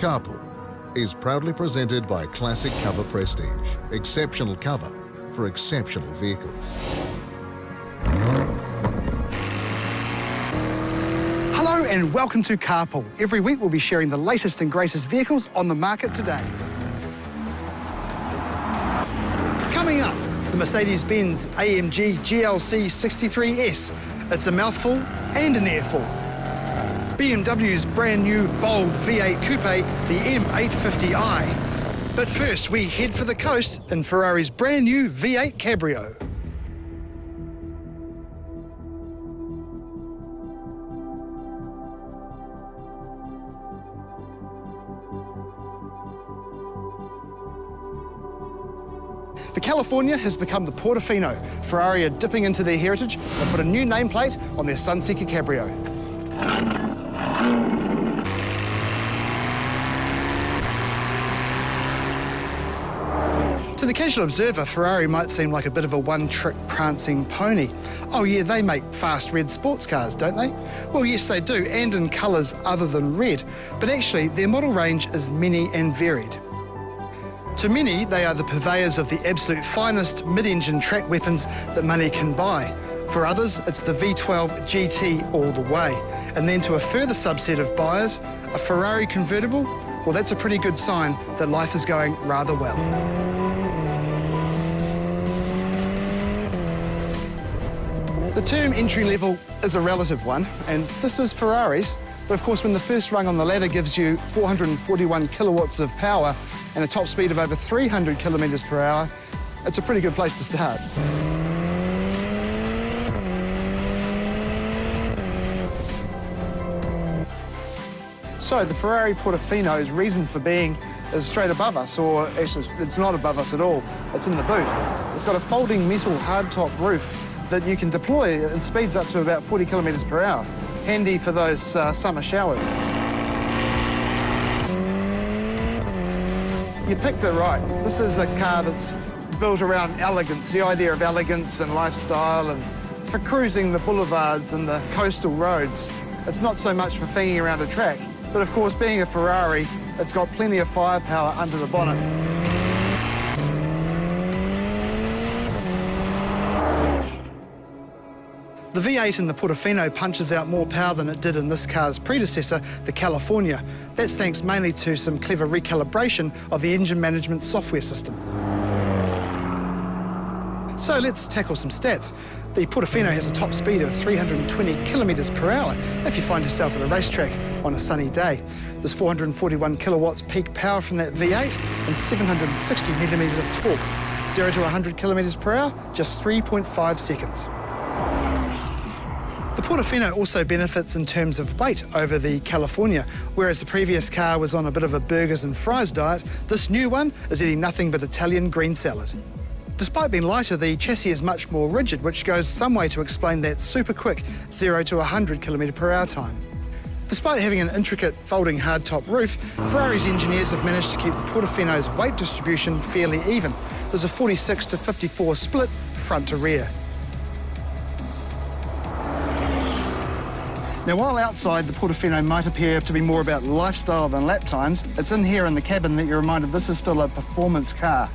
Carpool is proudly presented by Classic Cover Prestige, exceptional cover for exceptional vehicles. Hello and welcome to Carpool. Every week we'll be sharing the latest and greatest vehicles on the market today. Coming up, the Mercedes-Benz AMG GLC 63S. It's a mouthful and an earful. BMW's brand new bold V8 Coupe, the M850i. But first, we head for the coast in Ferrari's brand new V8 Cabrio. The California has become the Portofino. Ferrari are dipping into their heritage and put a new nameplate on their Sunseeker Cabrio. To the casual observer, Ferrari might seem like a bit of a one-trick prancing pony. Oh yeah, they make fast red sports cars, don't they? Well, yes, they do, and in colours other than red. But actually, their model range is many and varied. To many, they are the purveyors of the absolute finest mid-engine track weapons that money can buy. For others, it's the V12 GT all the way. And then to a further subset of buyers, a Ferrari convertible, well, that's a pretty good sign that life is going rather well. The term entry-level is a relative one, and this is Ferrari's. But of course, when the first rung on the ladder gives you 441 kilowatts of power and a top speed of over 300 kilometres per hour, it's a pretty good place to start. So the Ferrari Portofino's reason for being is straight above us, or actually it's not above us at all, it's in the boot. It's got a folding metal hardtop roof that you can deploy. It speeds up to about 40 kilometres per hour. Handy for those summer showers. You picked it right. This is a car that's built around elegance, the idea of elegance and lifestyle, and it's for cruising the boulevards and the coastal roads. It's not so much for finging around a track, but of course, being a Ferrari, it's got plenty of firepower under the bonnet. The V8 in the Portofino punches out more power than it did in this car's predecessor, the California. That's thanks mainly to some clever recalibration of the engine management software system. So let's tackle some stats. The Portofino has a top speed of 320 kilometres per hour if you find yourself at a racetrack on a sunny day. There's 441 kilowatts peak power from that V8 and 760 newton-metres of torque. 0 to 100 kilometres per hour, just 3.5 seconds. The Portofino also benefits in terms of weight over the California. Whereas the previous car was on a bit of a burgers and fries diet, this new one is eating nothing but Italian green salad. Despite being lighter, the chassis is much more rigid, which goes some way to explain that super quick 0 to 100 kilometre per hour time. Despite having an intricate folding hardtop roof, Ferrari's engineers have managed to keep the Portofino's weight distribution fairly even. There's a 46 to 54 split front to rear. Now, while outside the Portofino might appear to be more about lifestyle than lap times, it's in here in the cabin that you're reminded this is still a performance car,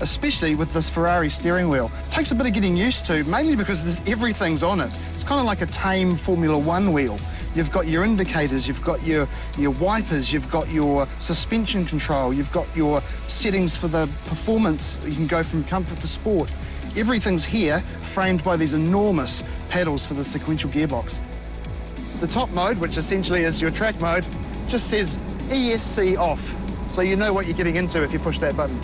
especially with this Ferrari steering wheel. It takes a bit of getting used to, mainly because everything's on it. It's kind of like a tame Formula One wheel. You've got your indicators, you've got your wipers, you've got your suspension control, you've got your settings for the performance. You can go from comfort to sport. Everything's here, framed by these enormous paddles for the sequential gearbox. The top mode, which essentially is your track mode, just says ESC off, so you know what you're getting into if you push that button.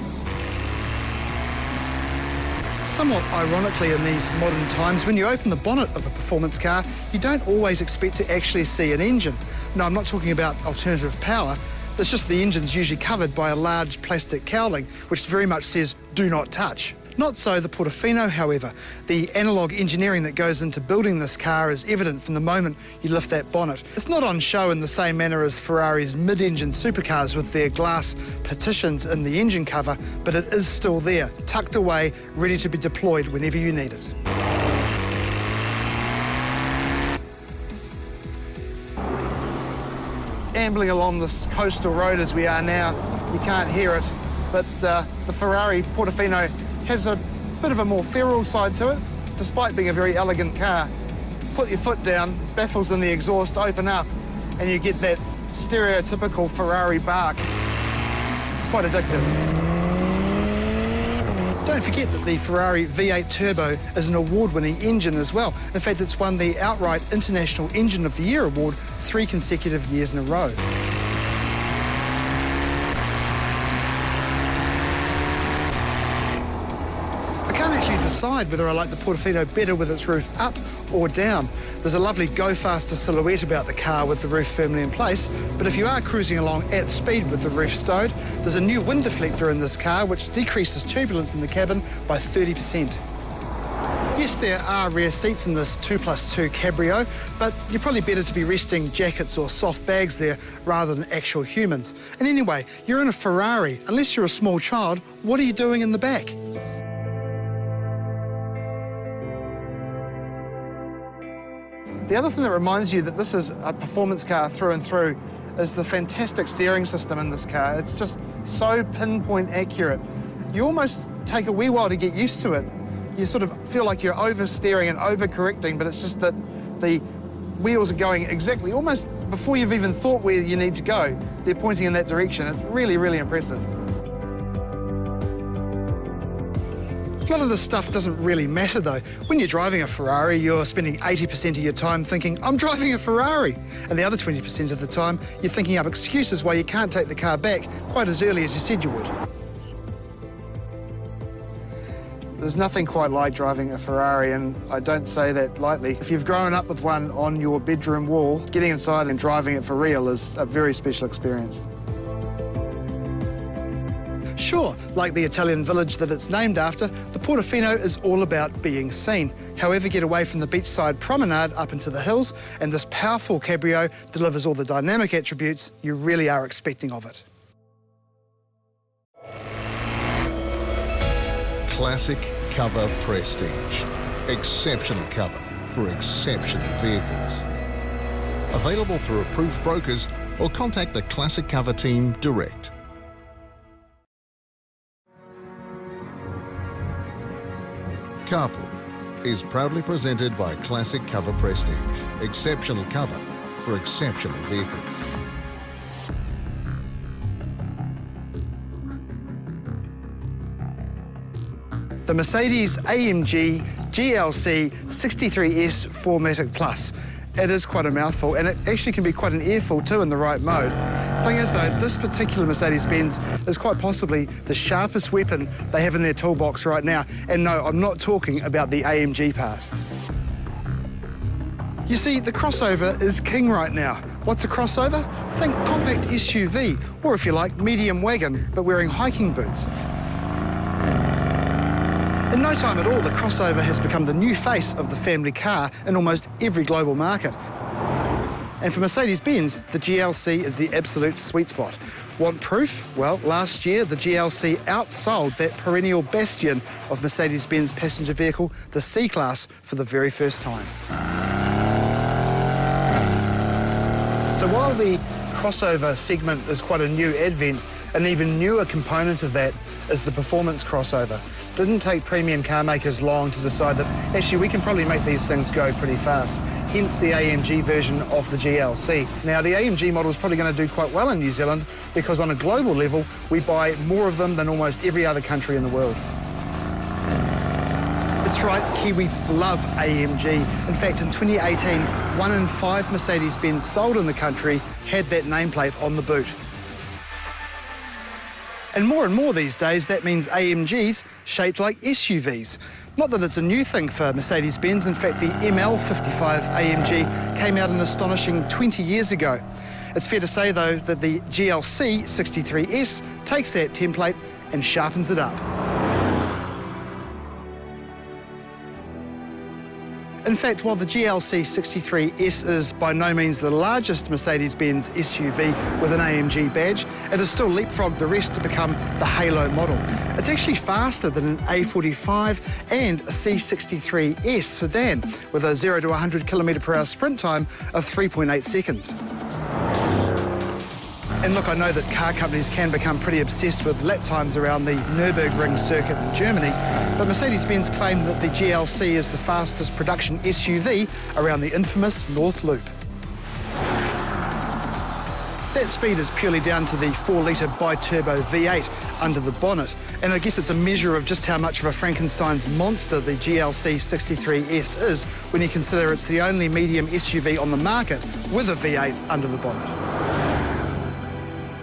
Somewhat ironically in these modern times, when you open the bonnet of a performance car, you don't always expect to actually see an engine. No, I'm not talking about alternative power. It's just the engine's usually covered by a large plastic cowling, which very much says, do not touch. Not so the Portofino, however. The analogue engineering that goes into building this car is evident from the moment you lift that bonnet. It's not on show in the same manner as Ferrari's mid-engine supercars with their glass partitions in the engine cover, but it is still there, tucked away, ready to be deployed whenever you need it. ambling along this coastal road as we are now, you can't hear it, but the Ferrari Portofino has a bit of a more feral side to it, despite being a very elegant car. Put your foot down, baffles in the exhaust open up, and you get that stereotypical Ferrari bark. It's quite addictive. Don't forget that the Ferrari V8 Turbo is an award-winning engine as well. In fact, it's won the outright International Engine of the Year award 3 consecutive years in a row. I can't actually decide whether I like the Portofino better with its roof up or down. There's a lovely go-faster silhouette about the car with the roof firmly in place, but if you are cruising along at speed with the roof stowed, there's a new wind deflector in this car which decreases turbulence in the cabin by 30%. Yes, there are rear seats in this 2+2 cabrio, but you're probably better to be resting jackets or soft bags there rather than actual humans. And anyway, you're in a Ferrari. Unless you're a small child, what are you doing in the back? The other thing that reminds you that this is a performance car through and through is the fantastic steering system in this car. It's just so pinpoint accurate. You almost take a wee while to get used to it. You sort of feel like you're oversteering and overcorrecting, but it's just that the wheels are going exactly, almost before you've even thought where you need to go, they're pointing in that direction. It's really, really impressive. A lot of this stuff doesn't really matter though. When you're driving a Ferrari, you're spending 80% of your time thinking, I'm driving a Ferrari. And the other 20% of the time, you're thinking up excuses why you can't take the car back quite as early as you said you would. There's nothing quite like driving a Ferrari, and I don't say that lightly. If you've grown up with one on your bedroom wall, getting inside and driving it for real is a very special experience. Sure, like the Italian village that it's named after, the Portofino is all about being seen. However, get away from the beachside promenade up into the hills, and this powerful cabrio delivers all the dynamic attributes you really are expecting of it. Classic Cover Prestige. Exceptional cover for exceptional vehicles. Available through approved brokers or contact the Classic Cover team direct. Carpool is proudly presented by Classic Cover Prestige. Exceptional cover for exceptional vehicles. The Mercedes-AMG GLC 63S 4MATIC Plus. It is quite a mouthful, and it actually can be quite an earful too in the right mode. The thing is though, this particular Mercedes-Benz is quite possibly the sharpest weapon they have in their toolbox right now. And no, I'm not talking about the AMG part. You see, the crossover is king right now. What's a crossover? Think compact SUV, or if you like, medium wagon, but wearing hiking boots. In no time at all, the crossover has become the new face of the family car in almost every global market. And for Mercedes-Benz, the GLC is the absolute sweet spot. Want proof? Well, last year, the GLC outsold that perennial bastion of Mercedes-Benz passenger vehicle, the C-Class, for the very first time. So while the crossover segment is quite a new advent, an even newer component of that is the performance crossover. Didn't take premium car makers long to decide that actually we can probably make these things go pretty fast, hence the AMG version of the GLC. Now the AMG model is probably going to do quite well in New Zealand because on a global level we buy more of them than almost every other country in the world. That's right, Kiwis love AMG. In fact, in 2018, 1 in 5 Mercedes-Benz sold in the country had that nameplate on the boot. And more these days, that means AMGs shaped like SUVs. Not that it's a new thing for Mercedes-Benz. In fact, the ML55 AMG came out an astonishing 20 years ago. It's fair to say, though, that the GLC 63S takes that template and sharpens it up. In fact, while the GLC 63S is by no means the largest Mercedes-Benz SUV with an AMG badge, it has still leapfrogged the rest to become the halo model. It's actually faster than an A45 and a C63S sedan, with a 0 to 100 km/h sprint time of 3.8 seconds. And look, I know that car companies can become pretty obsessed with lap times around the Nürburgring circuit in Germany, but Mercedes-Benz claim that the GLC is the fastest production SUV around the infamous North Loop. That speed is purely down to the 4-litre bi-turbo V8 under the bonnet, and I guess it's a measure of just how much of a Frankenstein's monster the GLC 63S is when you consider it's the only medium SUV on the market with a V8 under the bonnet.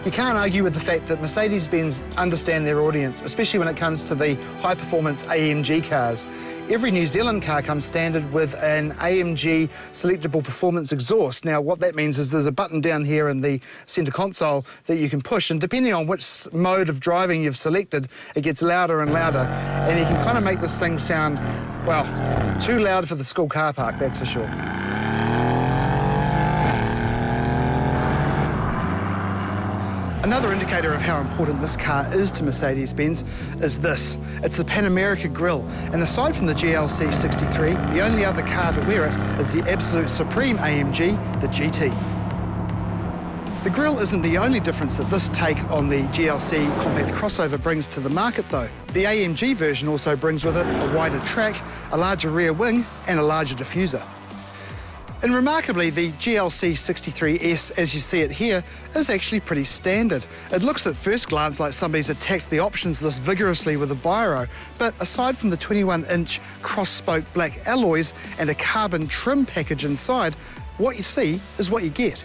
You can't argue with the fact that Mercedes-Benz understand their audience, especially when it comes to the high-performance AMG cars. Every New Zealand car comes standard with an AMG selectable performance exhaust. Now, what that means is there's a button down here in the centre console that you can push, and depending on which mode of driving you've selected, it gets louder and louder, and you can kind of make this thing sound, well, too loud for the school car park, that's for sure. Another indicator of how important this car is to Mercedes-Benz is this. It's the Pan America grille, and aside from the GLC 63, the only other car to wear it is the absolute supreme AMG, the GT. The grille isn't the only difference that this take on the GLC compact crossover brings to the market though. The AMG version also brings with it a wider track, a larger rear wing and a larger diffuser. And remarkably, the GLC 63S, as you see it here, is actually pretty standard. It looks at first glance like somebody's attacked the options list vigorously with a biro, but aside from the 21-inch cross-spoke black alloys and a carbon trim package inside, what you see is what you get.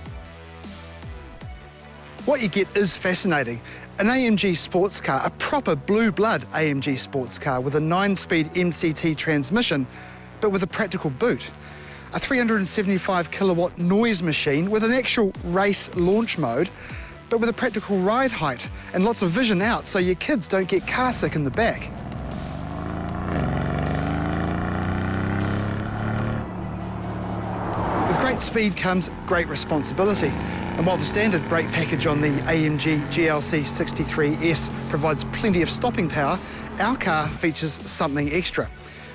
What you get is fascinating. An AMG sports car, a proper blue blood AMG sports car with a 9-speed MCT transmission, but with a practical boot. A 375 kilowatt noise machine with an actual race launch mode, but with a practical ride height and lots of vision out so your kids don't get car sick in the back. With great speed comes great responsibility. And while the standard brake package on the AMG GLC 63S provides plenty of stopping power, our car features something extra.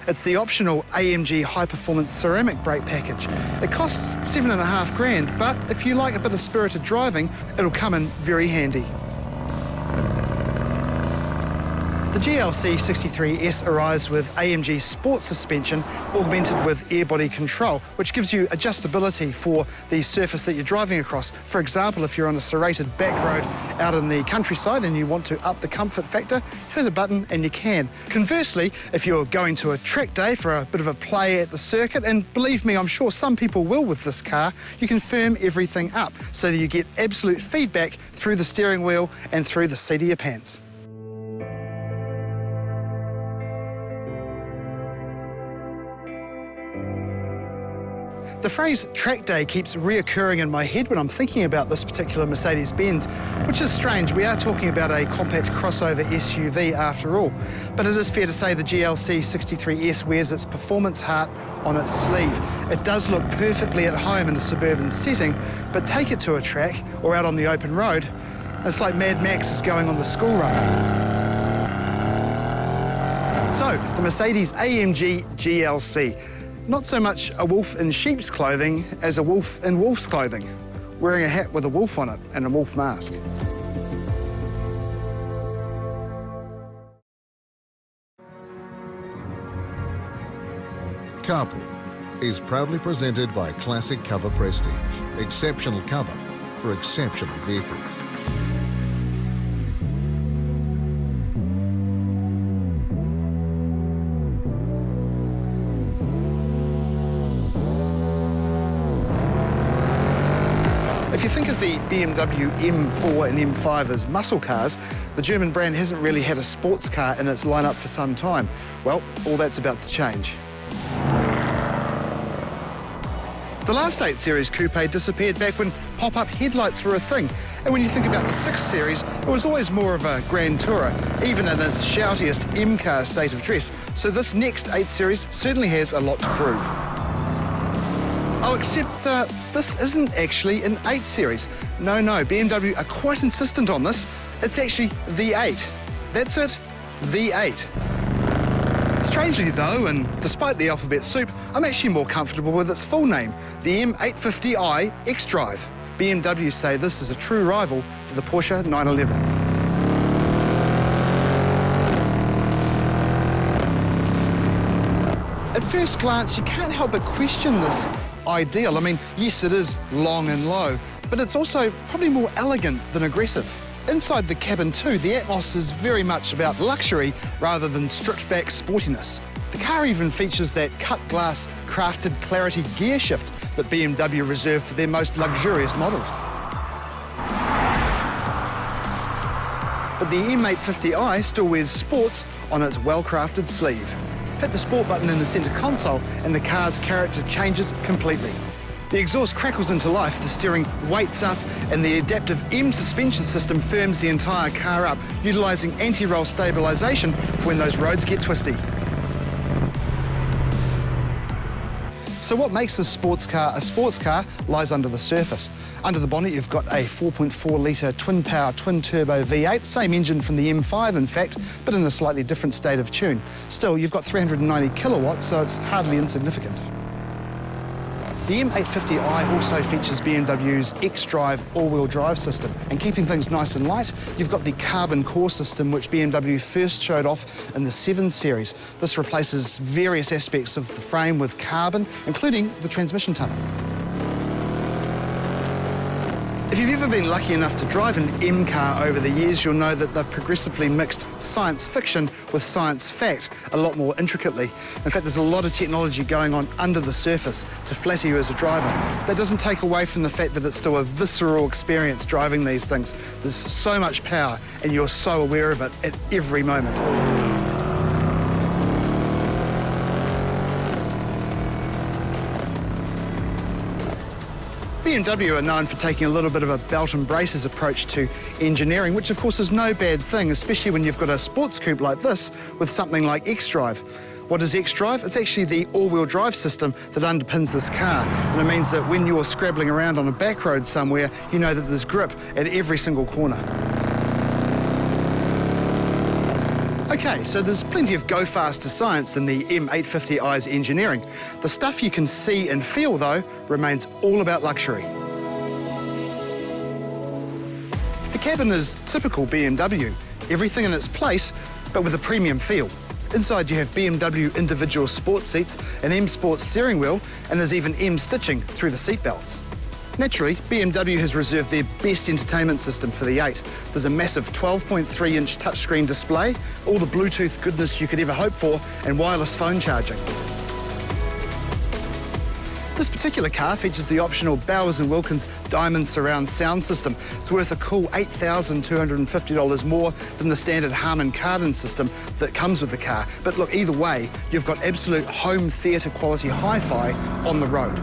It's the optional AMG high-performance ceramic brake package. It costs $7,500, but if you like a bit of spirited driving, it'll come in very handy. The GLC 63S arrives with AMG Sport suspension augmented with air body control, which gives you adjustability for the surface that you're driving across. For example, if you're on a serrated back road out in the countryside and you want to up the comfort factor, hit a button and you can. Conversely, if you're going to a track day for a bit of a play at the circuit, and believe me, I'm sure some people will with this car, you can firm everything up so that you get absolute feedback through the steering wheel and through the seat of your pants. The phrase track day keeps reoccurring in my head when I'm thinking about this particular Mercedes-Benz, which is strange. We are talking about a compact crossover SUV after all. But it is fair to say the GLC 63S wears its performance heart on its sleeve. It does look perfectly at home in a suburban setting, but take it to a track or out on the open road, and it's like Mad Max is going on the school run. So, the Mercedes AMG GLC. Not so much a wolf in sheep's clothing as a wolf in wolf's clothing, wearing a hat with a wolf on it and a wolf mask. Carpool is proudly presented by Classic Cover Prestige, exceptional cover for exceptional vehicles. If you think of the BMW M4 and M5 as muscle cars, the German brand hasn't really had a sports car in its lineup for some time. Well, all that's about to change. The last 8 Series coupe disappeared back when pop-up headlights were a thing. And when you think about the 6 Series, it was always more of a grand tourer, even in its shoutiest M-car state of dress. So this next 8 Series certainly has a lot to prove. Oh, except this isn't actually an 8 Series. No, BMW are quite insistent on this. It's actually the 8. That's it, the 8. Strangely though, and despite the alphabet soup, I'm actually more comfortable with its full name, the M850i xDrive. BMW say this is a true rival to the Porsche 911. At first glance, you can't help but question this ideal. I mean, yes, it is long and low, but it's also probably more elegant than aggressive. Inside the cabin too, the Atmos is very much about luxury rather than stripped-back sportiness. The car even features that cut-glass crafted clarity gear shift that BMW reserve for their most luxurious models. But the M850i still wears sports on its well-crafted sleeve. Hit the sport button in the centre console and the car's character changes completely. The exhaust crackles into life, the steering weights up, and the adaptive M suspension system firms the entire car up, utilising anti-roll stabilisation for when those roads get twisty. So what makes this sports car lies under the surface. Under the bonnet, you've got a 4.4-litre twin-power, twin-turbo V8, same engine from the M5, in fact, but in a slightly different state of tune. Still, you've got 390 kilowatts, so it's hardly insignificant. The M850i also features BMW's xDrive all-wheel drive system. And keeping things nice and light, you've got the carbon core system, which BMW first showed off in the 7 Series. This replaces various aspects of the frame with carbon, including the transmission tunnel. If you've ever been lucky enough to drive an M car over the years, you'll know that they've progressively mixed science fiction with science fact a lot more intricately. In fact, there's a lot of technology going on under the surface to flatter you as a driver. That doesn't take away from the fact that it's still a visceral experience driving these things. There's so much power, and you're so aware of it at every moment. BMW are known for taking a little bit of a belt and braces approach to engineering, which of course is no bad thing, especially when you've got a sports coupe like this with something like xDrive. What is xDrive? It's actually the all-wheel drive system that underpins this car, and it means that when you're scrabbling around on a back road somewhere, you know that there's grip at every single corner. Okay, so there's plenty of go-faster science in the M850i's engineering. The stuff you can see and feel, though, remains all about luxury. The cabin is typical BMW, everything in its place, but with a premium feel. Inside you have BMW individual sports seats, an M Sport steering wheel, and there's even M stitching through the seat belts. Naturally, BMW has reserved their best entertainment system for the 8. There's a massive 12.3-inch touchscreen display, all the Bluetooth goodness you could ever hope for, and wireless phone charging. This particular car features the optional Bowers & Wilkins Diamond Surround sound system. It's worth a cool $8,250 more than the standard Harman Kardon system that comes with the car. But look, either way, you've got absolute home theatre quality hi-fi on the road.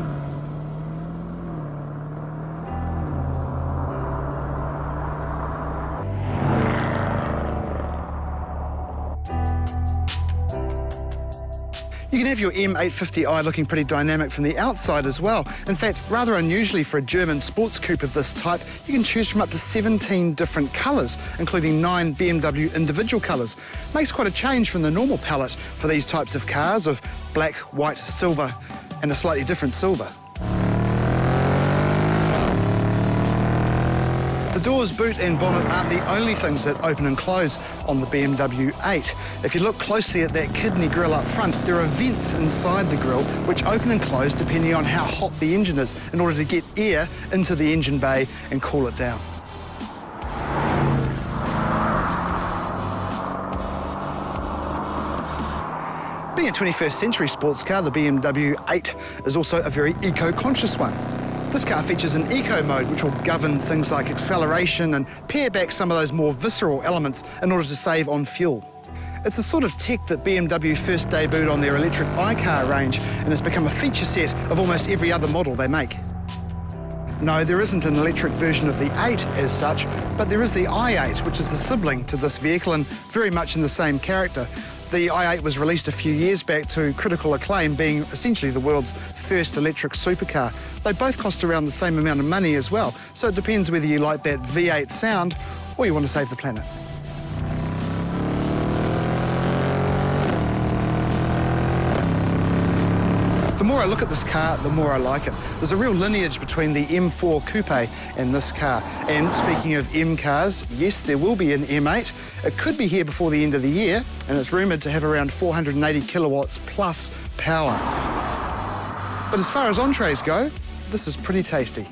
You can have your M850i looking pretty dynamic from the outside as well. In fact, rather unusually for a German sports coupe of this type, you can choose from up to 17 different colours, including 9 BMW individual colours. Makes quite a change from the normal palette for these types of cars of black, white, silver, and a slightly different silver. The doors, boot and bonnet aren't the only things that open and close on the BMW 8. If you look closely at that kidney grille up front, there are vents inside the grille which open and close depending on how hot the engine is in order to get air into the engine bay and cool it down. Being a 21st century sports car, the BMW 8 is also a very eco-conscious one. This car features an eco mode which will govern things like acceleration and pare back some of those more visceral elements in order to save on fuel. It's the sort of tech that BMW first debuted on their electric iCar range and has become a feature set of almost every other model they make. No, there isn't an electric version of the 8 as such, but there is the i8, which is a sibling to this vehicle and very much in the same character. The i8 was released a few years back to critical acclaim, being essentially the world's first electric supercar. They both cost around the same amount of money as well, so it depends whether you like that V8 sound or you want to save the planet. The more I look at this car, the more I like it. There's a real lineage between the M4 Coupe and this car. And speaking of M cars, yes, there will be an M8. It could be here before the end of the year, and it's rumoured to have around 480 kilowatts plus power. But as far as entrees go, this is pretty tasty.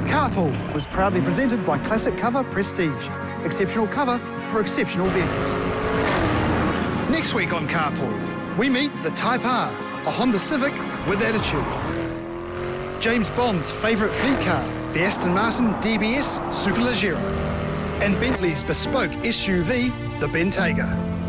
Carpool was proudly presented by Classic Cover Prestige. Exceptional cover for exceptional vehicles. Next week on Carpool, we meet the Type R, a Honda Civic with attitude. James Bond's favourite fleet car, the Aston Martin DBS Superleggera. And Bentley's bespoke SUV, the Bentayga.